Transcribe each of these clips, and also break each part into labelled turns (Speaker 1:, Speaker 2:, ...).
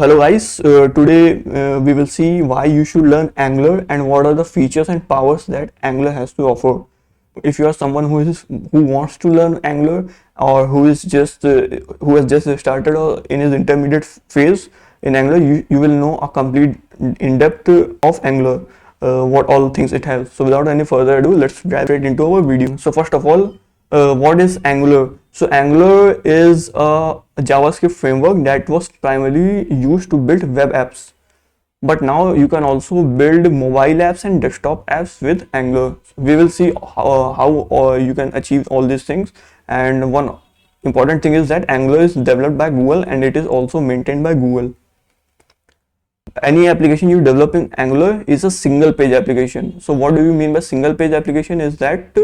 Speaker 1: Hello guys, today we will see why you should learn Angular and what are the features and powers that Angular has to offer. If you are someone who wants to learn Angular or who has just started or in his intermediate phase in Angular, you will know a complete in-depth of Angular, what all things it has. So without any further ado, let's dive straight into our video. So first of all, what is Angular? So Angular is a JavaScript framework that was primarily used to build web apps. But now you can also build mobile apps and desktop apps with Angular. We will see how you can achieve all these things. And one important thing is that Angular is developed by Google and it is also maintained by Google. Any application you develop in Angular is a single page application. So what do you mean by single page application is that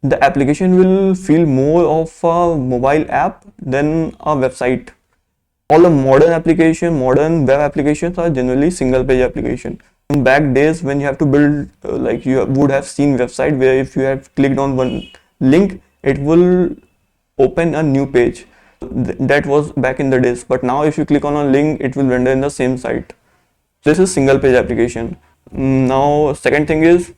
Speaker 1: the application will feel more of a mobile app than a website. All the modern web applications are generally single page application. In back days when you have to build, like you would have seen website where if you have clicked on one link, it will open a new page. That was back in the days, but now if you click on a link, it will render in the same site. This is single page application. Now second thing is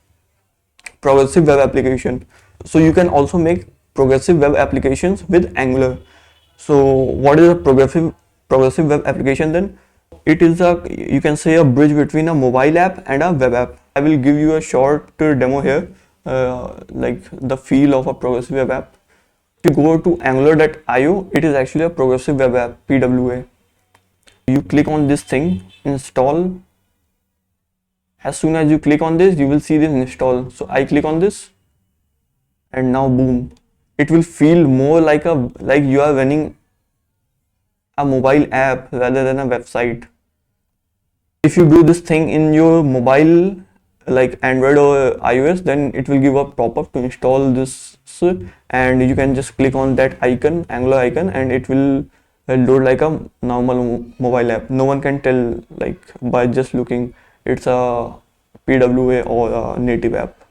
Speaker 1: progressive web application. So you can also make progressive web applications with Angular. So what is a progressive web application then? It is you can say a bridge between a mobile app and a web app. I will give you a short demo here, like the feel of a progressive web app. If you go to angular.io, it is actually a progressive web app, PWA. You click on this thing, install. As soon as you click on this, you will see this install. So I click on this and now boom, it will feel more like you are running a mobile app rather than a website. If you do this thing in your mobile like Android or iOS, then it will give a pop-up to install this, and you can just click on that icon, Angular icon, and it will load like a normal mobile app. No one can tell like by just looking it's a PWA or a native app.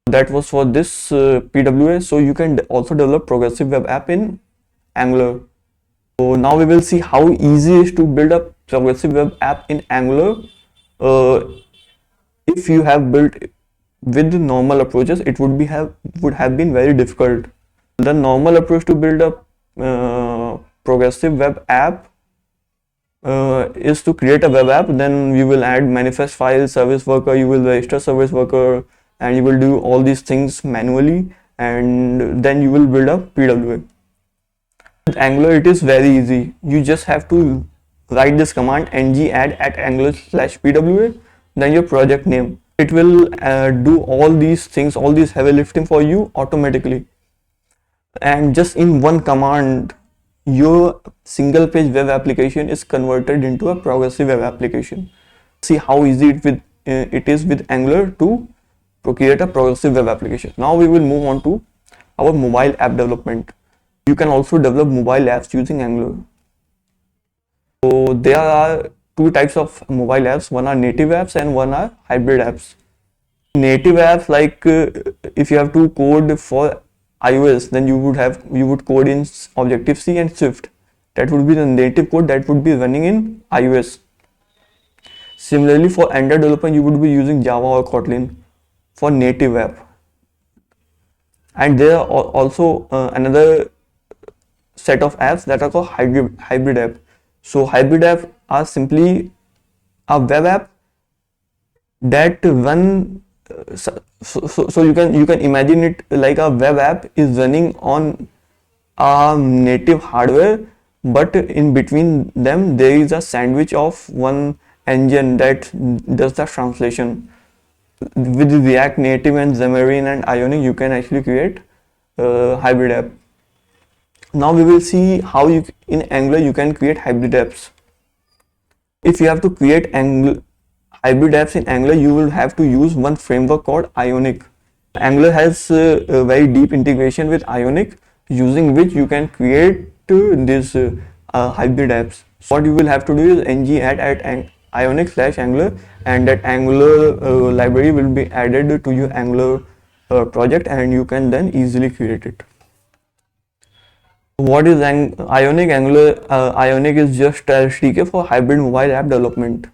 Speaker 1: That was for this PWA. So you can also develop progressive web app in Angular. So now we will see how easy it is to build a progressive web app in Angular. If you have built with normal approaches, it would have been very difficult. The normal approach to build a progressive web app is to create a web app, then you will add manifest file, service worker, you will register service worker, and you will do all these things manually, and then you will build a PWA. With Angular, it is very easy. You just have to write this command ng-add@angular/pwa, then your project name. It will do all these things, all these heavy lifting for you automatically. And just in one command, your single page web application is converted into a progressive web application. See how easy it is with Angular to create a progressive web application. Now we will move on to our mobile app development. You can also develop mobile apps using Angular. So there are two types of mobile apps. One are native apps and one are hybrid apps. Native apps, like if you have to code for iOS, then you would code in Objective-C and Swift. That would be the native code that would be running in iOS. Similarly, for Android development, you would be using Java or Kotlin for native app. And there are also another set of apps that are called hybrid app. So hybrid app are simply a web app that run. So you can imagine it like a web app is running on a native hardware, but in between them there is a sandwich of one engine that does the translation. With React Native and Xamarin and Ionic, you can actually create hybrid app. Now we will see how in Angular you can create hybrid apps. If you have to create hybrid apps in Angular, you will have to use one framework called Ionic. Angular has a very deep integration with Ionic, using which you can create these hybrid apps. So what you will have to do is ng-add@ionic/angular, and that Angular library will be added to your Angular project, and you can then easily create it. What is Ionic Angular? Ionic is just a SDK for hybrid mobile app development.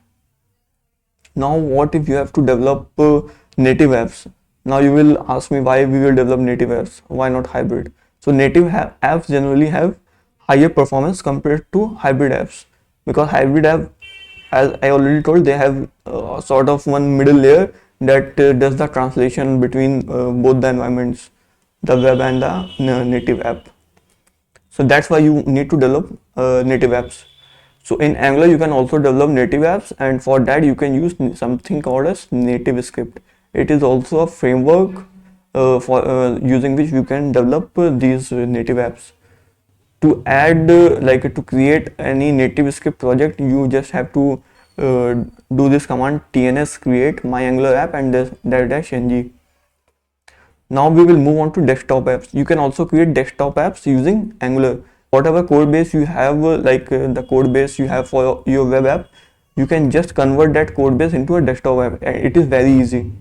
Speaker 1: Now, what if you have to develop native apps? Now you will ask me why we will develop native apps. Why not hybrid? So native apps generally have higher performance compared to hybrid apps, because hybrid app, as I already told, they have sort of one middle layer that does the translation between both the environments, the web and the native app. So that's why you need to develop native apps. So in Angular you can also develop native apps, and for that you can use something called as NativeScript. It is also a framework for using which you can develop these native apps. To add to create any NativeScript project, you just have to do this command tns create my Angular app and dash ng. Now we will move on to desktop apps. You can also create desktop apps using Angular. Whatever code base you have, the code base you have for your web app, you can just convert that code base into a desktop app. It is very easy.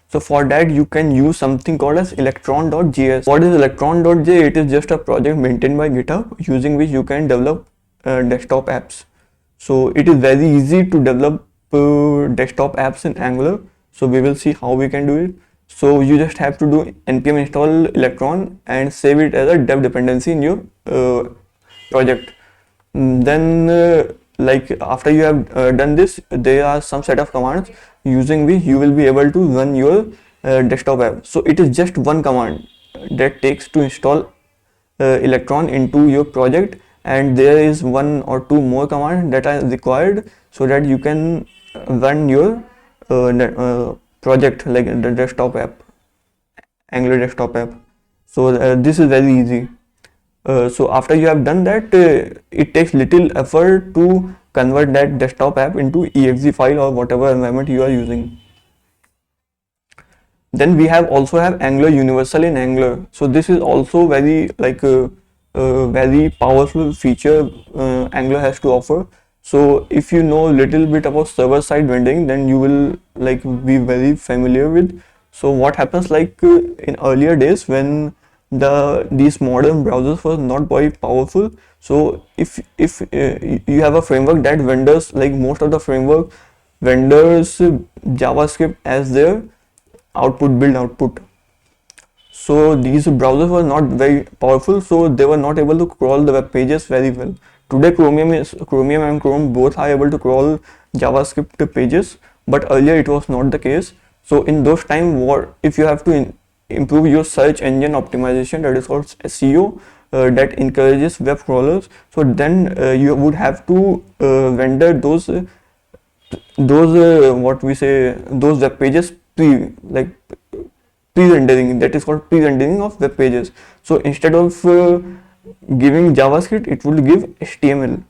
Speaker 1: So for that you can use something called as Electron.js. What is Electron.js? It is just a project maintained by GitHub using which you can develop desktop apps. So it is very easy to develop desktop apps in Angular. So we will see how we can do it. So you just have to do npm install Electron and save it as a dev dependency in your project. Then after you have done this, there are some set of commands using which you will be able to run your desktop app. So it is just one command that takes to install Electron into your project, and there is one or two more commands that are required so that you can run your project, like the desktop app, Angular desktop app. So this is very easy. So after you have done that, it takes little effort to convert that desktop app into exe file or whatever environment you are using. Then we also have Angular Universal in Angular. So this is also very very powerful feature Angular has to offer. So if you know little bit about server-side rendering, then you will be very familiar with. So what happens, in earlier days when these modern browsers were not very powerful, so if you have a framework that vendors, most of the framework vendors JavaScript as their build output. So these browsers were not very powerful, so they were not able to crawl the web pages very well. Today Chromium and Chrome both are able to crawl JavaScript pages, but earlier it was not the case. So in those time, if you have to improve your search engine optimization, that is called SEO, that encourages web crawlers, so then you would have to render those those web pages pre-rendering, that is called pre-rendering of web pages. So instead of giving JavaScript, it would give HTML.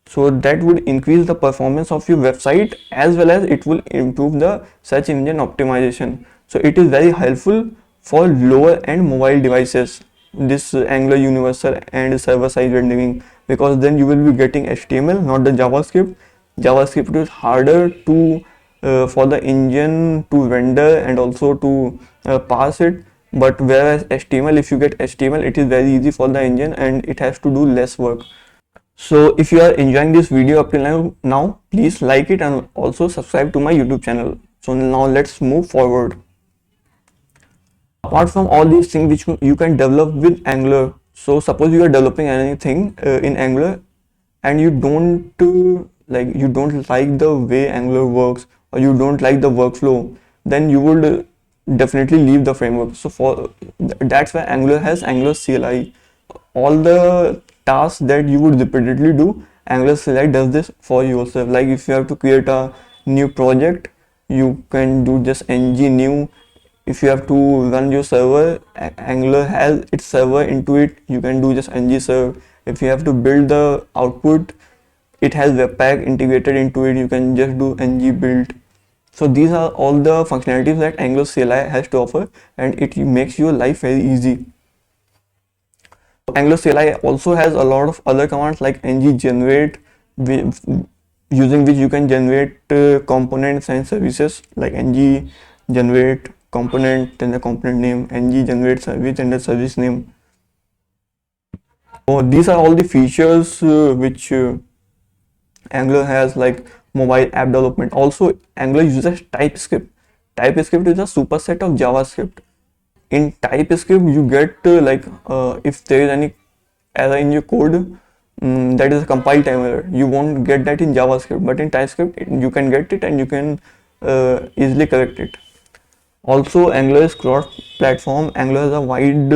Speaker 1: So that would increase the performance of your website, as well as it will improve the search engine optimization. So it is very helpful for lower end mobile devices, this Angular Universal and server-side rendering, because then you will be getting HTML, not the JavaScript. JavaScript is harder to for the engine to render and also to parse it, but whereas HTML, if you get HTML, it is very easy for the engine and it has to do less work. So if you are enjoying this video up till now, please like it and also subscribe to my YouTube channel. So now let's move forward. Apart from all these things which you can develop with Angular, so suppose you are developing anything in Angular and you don't like the way Angular works, or you don't like the workflow, then you would definitely leave the framework. So that's why Angular has Angular CLI. All the tasks that you would repeatedly do, Angular CLI does this for yourself. Like if you have to create a new project, you can do just ng new. If you have to run your server, Angular has its server into it, you can do just ng serve. If you have to build the output, it has Webpack integrated into it, you can just do ng build. So these are all the functionalities that Angular CLI has to offer, and it makes your life very easy. Angular CLI also has a lot of other commands like ng generate, using which you can generate components and services, like ng generate component, then the component name, ng generate service and the service name. So these are all the features which Angular has, like mobile app development. Also, Angular uses TypeScript. TypeScript is a superset of JavaScript. In TypeScript, you get if there is any error in your code, that is a compile time error. You won't get that in JavaScript, but in TypeScript you can get it and you can easily correct it. Also, Angular is cross-platform. Angular has a wide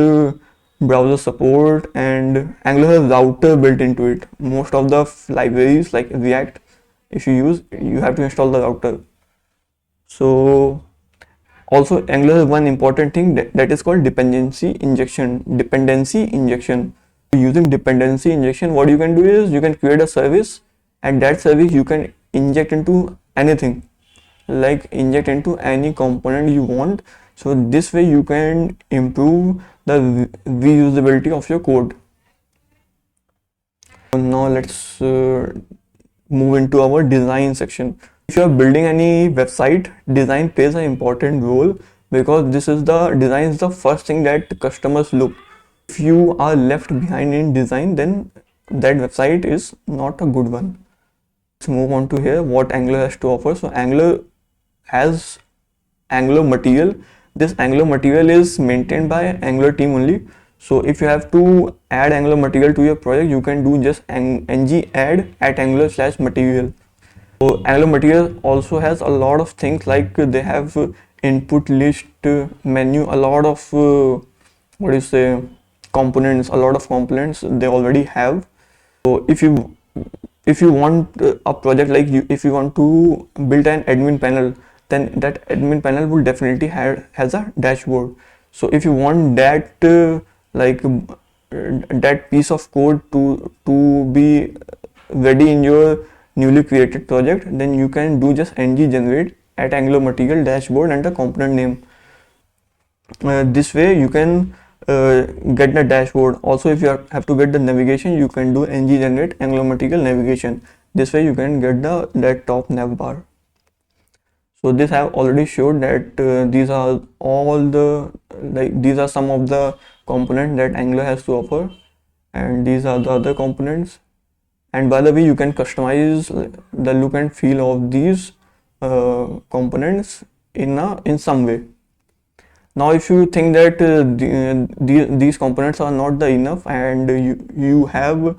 Speaker 1: browser support, and Angular has router built into it. Most of the libraries like React, if you use, you have to install the router. So also Angular has one important thing that is called dependency injection. Using dependency injection, what you can do is you can create a service, and that service you can inject into anything, like inject into any component you want. So this way you can improve the reusability of your code. Now let's move into our design section. If you are building any website, design plays an important role, because design is the first thing that customers look. If you are left behind in design, then that website is not a good one. Let's move on to here what Angular has to offer. So Angular has Angular material. This Angular material is maintained by Angular team only. So if you have to add Angular material to your project, you can do just ng add at Angular/material. So Angular material also has a lot of things, like they have input list, menu, a lot of components, a lot of components they already have. So if you want a project, like if you want to build an admin panel, then that admin panel will definitely has a dashboard. So if you want that that piece of code to be ready in your newly created project, then you can do just ng generate at Angular material dashboard and the component name. This way you can get the dashboard. Also, if you have to get the navigation, you can do ng generate Angular material navigation. This way you can get that top nav bar. So this I have already showed that these are some of the components that Angular has to offer, and these are the other components. And by the way, you can customize the look and feel of these components in some way. Now if you think that these components are not enough, and you have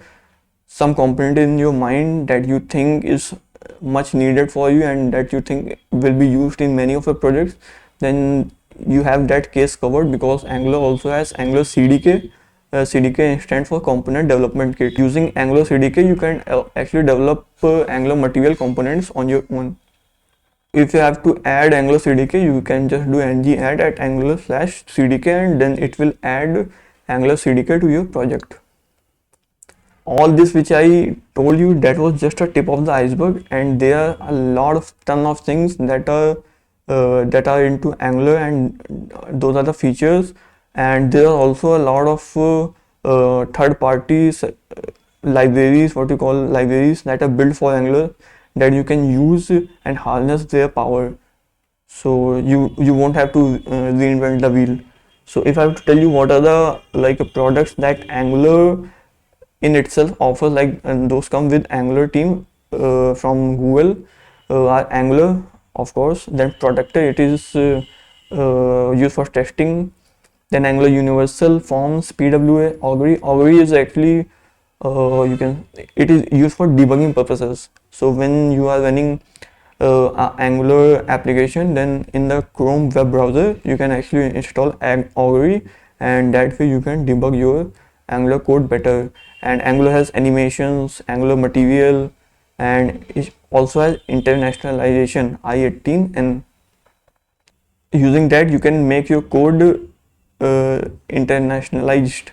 Speaker 1: some component in your mind that you think is much needed for you and that you think will be used in many of your projects, then you have that case covered, because Angular also has Angular CDK. CDK stands for Component Development Kit. Using Angular CDK, you can actually develop Angular material components on your own. If you have to add Angular CDK, you can just do ng add at Angular/CDK, and then it will add Angular CDK to your project. All this which I told you, that was just a tip of the iceberg, and there are a ton of things that are into Angular, and those are the features. And there are also a lot of third parties libraries, libraries that are built for Angular, that you can use and harness their power. So you won't have to reinvent the wheel. So if I have to tell you what are the products that Angular in itself offers, and those come with Angular team from Google, are Angular, of course, then Protector, it is used for testing, then Angular Universal Forms, PWA, Augury is actually it is used for debugging purposes. So when you are running an Angular application, then in the Chrome web browser you can actually install Augury, and that way you can debug your Angular code better. And Angular has animations, Angular material, and it also has internationalization I18, and using that you can make your code internationalized.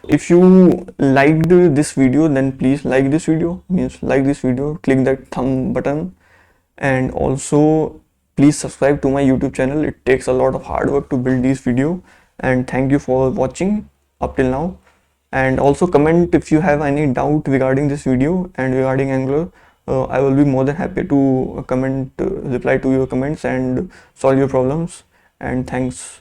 Speaker 1: If you liked this video, then please like this video, click that thumb button, and also please subscribe to my YouTube channel. It takes a lot of hard work to build these videos, and thank you for watching up till now. And also comment if you have any doubt regarding this video and regarding Angular. I will be more than happy to reply to your comments and solve your problems. And thanks.